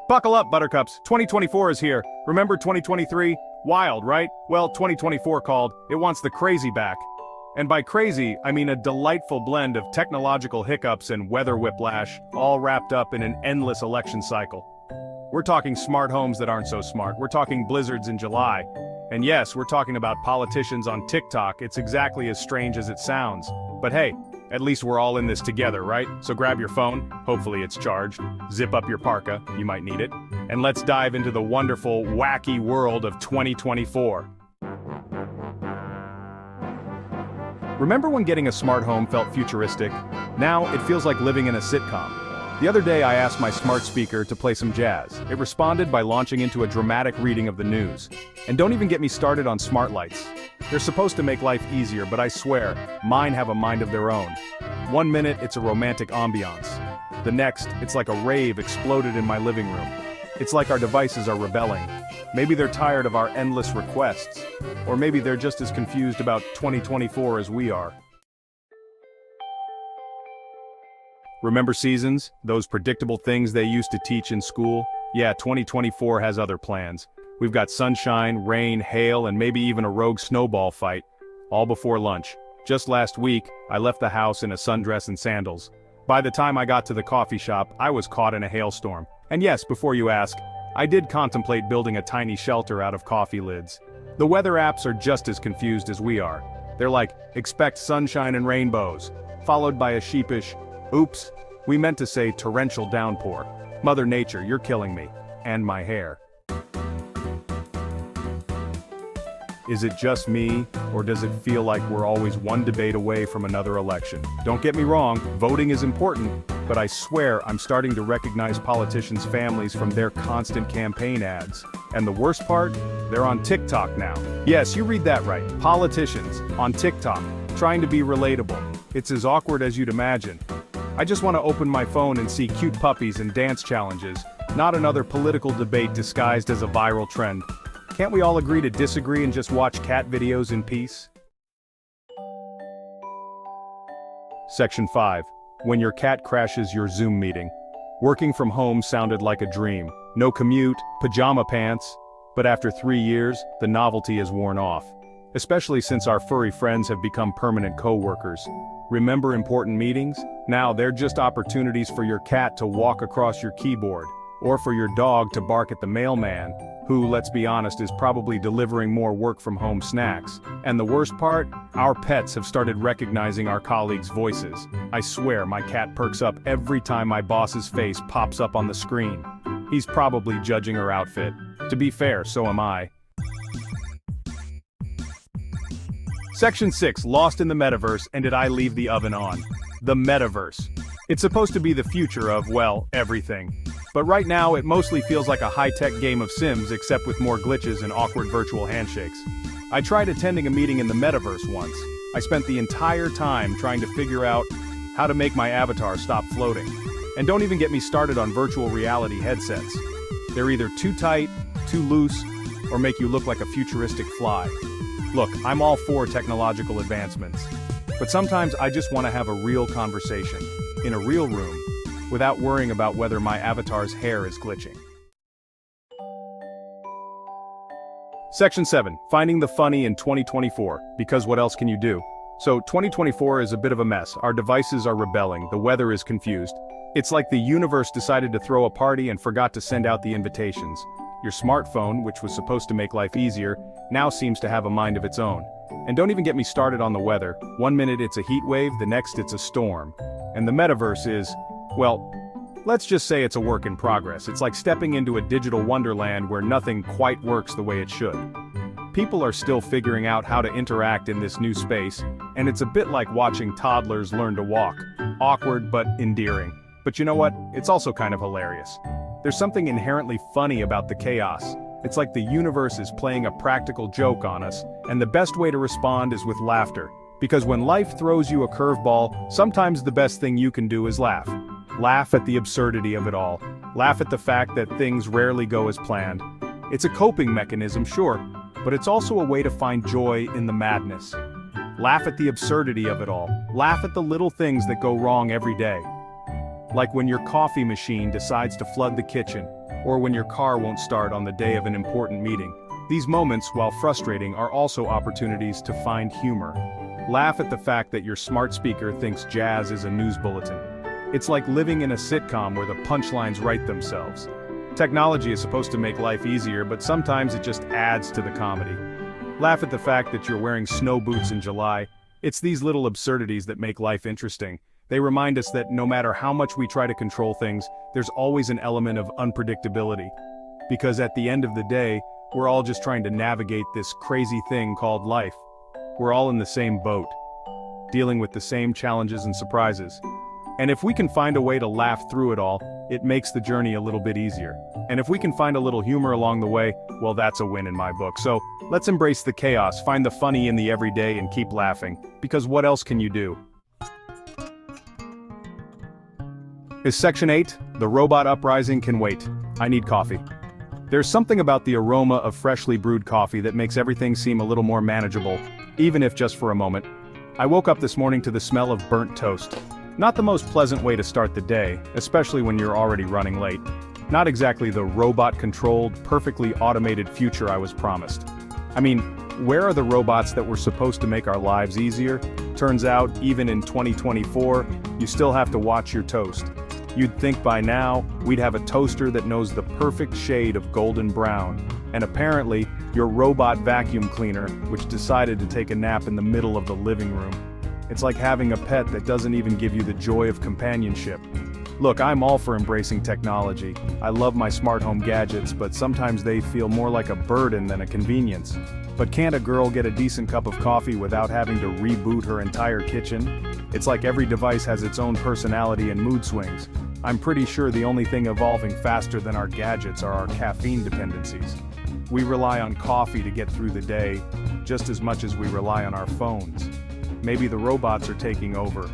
Buckle up, Buttercups. 2024 is here. Remember 2023? Wild, right? Well, 2024 called. It wants the crazy back. And by crazy, I mean a delightful blend of technological hiccups and weather whiplash, all wrapped up in an endless election cycle. We're talking smart homes that aren't so smart. We're talking blizzards in July. And yes, we're talking about politicians on TikTok. It's exactly as strange as it sounds. But hey, at least we're all in this together, right? So grab your phone, hopefully it's charged, zip up your parka, you might need it, and let's dive into the wonderful, wacky world of 2024. Remember when getting a smart home felt futuristic? Now, it feels like living in a sitcom. The other day I asked my smart speaker to play some jazz. It responded by launching into a dramatic reading of the news. And don't even get me started on smart lights. They're supposed to make life easier, but I swear, mine have a mind of their own. 1 minute, it's a romantic ambiance. The next, it's like a rave exploded in my living room. It's like our devices are rebelling. Maybe they're tired of our endless requests. Or maybe they're just as confused about 2024 as we are. Remember seasons? Those predictable things they used to teach in school? Yeah, 2024 has other plans. We've got sunshine, rain, hail, and maybe even a rogue snowball fight. All before lunch. Just last week, I left the house in a sundress and sandals. By the time I got to the coffee shop, I was caught in a hailstorm. And yes, before you ask, I did contemplate building a tiny shelter out of coffee lids. The weather apps are just as confused as we are. They're like, expect sunshine and rainbows, followed by a sheepish, oops, we meant to say torrential downpour. Mother Nature, you're killing me. And my hair. Is it just me, or does it feel like we're always one debate away from another election? Don't get me wrong, voting is important, but I swear I'm starting to recognize politicians' families from their constant campaign ads. And the worst part? They're on TikTok now. Yes, you read that right. Politicians, on TikTok, trying to be relatable. It's as awkward as you'd imagine. I just want to open my phone and see cute puppies and dance challenges, not another political debate disguised as a viral trend. Can't we all agree to disagree and just watch cat videos in peace? Section 5. When your cat crashes your Zoom meeting. Working from home sounded like a dream. No commute, pajama pants. But after 3 years, the novelty has worn off. Especially since our furry friends have become permanent co-workers. Remember important meetings? Now they're just opportunities for your cat to walk across your keyboard, or for your dog to bark at the mailman, who, let's be honest, is probably delivering more work-from-home snacks. And the worst part? Our pets have started recognizing our colleagues' voices. I swear my cat perks up every time my boss's face pops up on the screen. He's probably judging her outfit. To be fair, so am I. Section 6, lost in the metaverse, and did I leave the oven on? The metaverse. It's supposed to be the future of, well, everything. But right now it mostly feels like a high-tech game of Sims except with more glitches and awkward virtual handshakes. I tried attending a meeting in the metaverse once. I spent the entire time trying to figure out how to make my avatar stop floating. And don't even get me started on virtual reality headsets. They're either too tight, too loose, or make you look like a futuristic fly. Look, I'm all for technological advancements. But sometimes I just want to have a real conversation, in a real room, without worrying about whether my avatar's hair is glitching. Section 7. Finding the funny in 2024, because what else can you do? So 2024 is a bit of a mess. Our devices are rebelling, the weather is confused. It's like the universe decided to throw a party and forgot to send out the invitations. Your smartphone, which was supposed to make life easier, now seems to have a mind of its own. And don't even get me started on the weather. 1 minute it's a heat wave, the next it's a storm. And the metaverse is, well, let's just say it's a work in progress. It's like stepping into a digital wonderland where nothing quite works the way it should. People are still figuring out how to interact in this new space, and it's a bit like watching toddlers learn to walk. Awkward but endearing. But you know what? It's also kind of hilarious. There's something inherently funny about the chaos. It's like the universe is playing a practical joke on us, and the best way to respond is with laughter. Because when life throws you a curveball, sometimes the best thing you can do is laugh. Laugh at the absurdity of it all. Laugh at the fact that things rarely go as planned. It's a coping mechanism, sure, but it's also a way to find joy in the madness. Laugh at the absurdity of it all. Laugh at the little things that go wrong every day. Like when your coffee machine decides to flood the kitchen, or when your car won't start on the day of an important meeting. These moments, while frustrating, are also opportunities to find humor. Laugh at the fact that your smart speaker thinks jazz is a news bulletin. It's like living in a sitcom where the punchlines write themselves. Technology is supposed to make life easier, but sometimes it just adds to the comedy. Laugh at the fact that you're wearing snow boots in July. It's these little absurdities that make life interesting. They remind us that no matter how much we try to control things, there's always an element of unpredictability. Because at the end of the day, we're all just trying to navigate this crazy thing called life. We're all in the same boat, dealing with the same challenges and surprises. And if we can find a way to laugh through it all, it makes the journey a little bit easier. And if we can find a little humor along the way, well, that's a win in my book. So let's embrace the chaos, find the funny in the everyday, and keep laughing. Because what else can you do? Is Section 8, the robot uprising can wait. I need coffee. There's something about the aroma of freshly brewed coffee that makes everything seem a little more manageable, even if just for a moment. I woke up this morning to the smell of burnt toast. Not the most pleasant way to start the day, especially when you're already running late. Not exactly the robot-controlled, perfectly automated future I was promised. I mean, where are the robots that were supposed to make our lives easier? Turns out, even in 2024, you still have to watch your toast. You'd think by now, we'd have a toaster that knows the perfect shade of golden brown. And apparently, your robot vacuum cleaner, which decided to take a nap in the middle of the living room. It's like having a pet that doesn't even give you the joy of companionship. Look, I'm all for embracing technology. I love my smart home gadgets, but sometimes they feel more like a burden than a convenience. But can't a girl get a decent cup of coffee without having to reboot her entire kitchen? It's like every device has its own personality and mood swings. I'm pretty sure the only thing evolving faster than our gadgets are our caffeine dependencies. We rely on coffee to get through the day, just as much as we rely on our phones. Maybe the robots are taking over.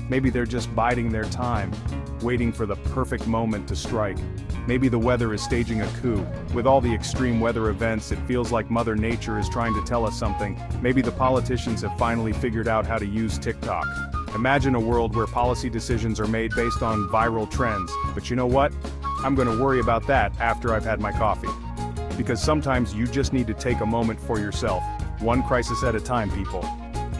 Maybe they're just biding their time, waiting for the perfect moment to strike. Maybe the weather is staging a coup. With all the extreme weather events, it feels like Mother Nature is trying to tell us something. Maybe the politicians have finally figured out how to use TikTok. Imagine a world where policy decisions are made based on viral trends. But you know what? I'm going to worry about that after I've had my coffee. Because sometimes you just need to take a moment for yourself. One crisis at a time, people.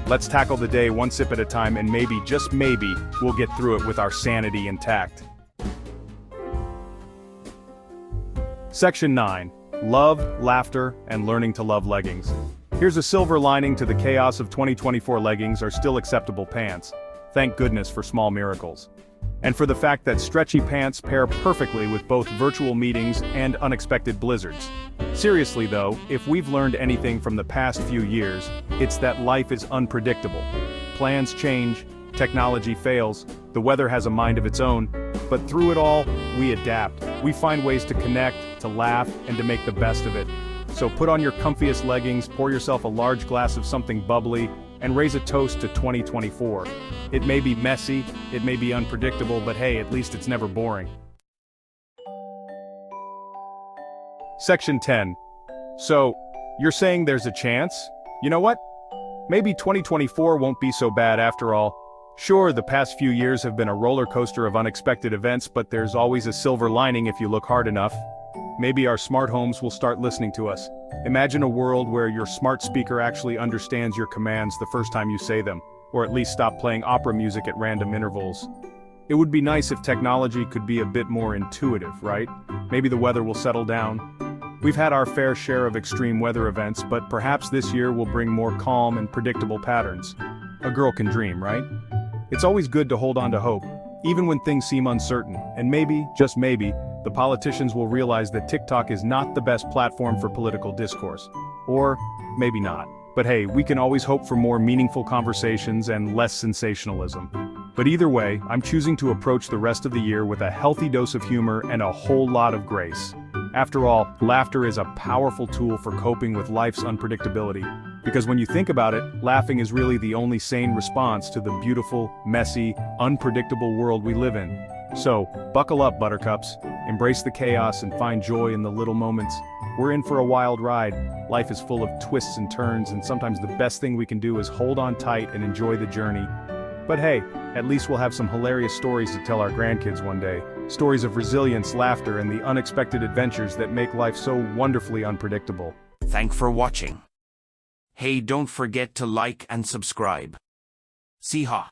Let's tackle the day one sip at a time, and maybe, just maybe, we'll get through it with our sanity intact. Section 9. Love, laughter, and learning to love leggings. Here's a silver lining to the chaos of 2024: leggings are still acceptable pants. Thank goodness for small miracles. And for the fact that stretchy pants pair perfectly with both virtual meetings and unexpected blizzards. Seriously though, if we've learned anything from the past few years, it's that life is unpredictable. Plans change, technology fails, the weather has a mind of its own, but through it all, we adapt. We find ways to connect, to laugh, and to make the best of it. So put on your comfiest leggings, pour yourself a large glass of something bubbly, and raise a toast to 2024. It may be messy, it may be unpredictable, but hey, at least it's never boring. Section 10. So, you're saying there's a chance? You know what? Maybe 2024 won't be so bad after all. Sure, the past few years have been a roller coaster of unexpected events, but there's always a silver lining if you look hard enough. Maybe our smart homes will start listening to us. Imagine a world where your smart speaker actually understands your commands the first time you say them, or at least stop playing opera music at random intervals. It would be nice if technology could be a bit more intuitive, right? Maybe the weather will settle down. We've had our fair share of extreme weather events, but perhaps this year will bring more calm and predictable patterns. A girl can dream, right? It's always good to hold on to hope, even when things seem uncertain, and maybe, just maybe, the politicians will realize that TikTok is not the best platform for political discourse. Or, maybe not. But hey, we can always hope for more meaningful conversations and less sensationalism. But either way, I'm choosing to approach the rest of the year with a healthy dose of humor and a whole lot of grace. After all, laughter is a powerful tool for coping with life's unpredictability. Because when you think about it, laughing is really the only sane response to the beautiful, messy, unpredictable world we live in. So, buckle up, buttercups. Embrace the chaos and find joy in the little moments. We're in for a wild ride. Life is full of twists and turns, and sometimes the best thing we can do is hold on tight and enjoy the journey. But hey, at least we'll have some hilarious stories to tell our grandkids one day. Stories of resilience, laughter, and the unexpected adventures that make life so wonderfully unpredictable. Thanks for watching. Hey, don't forget to like and subscribe. See ya.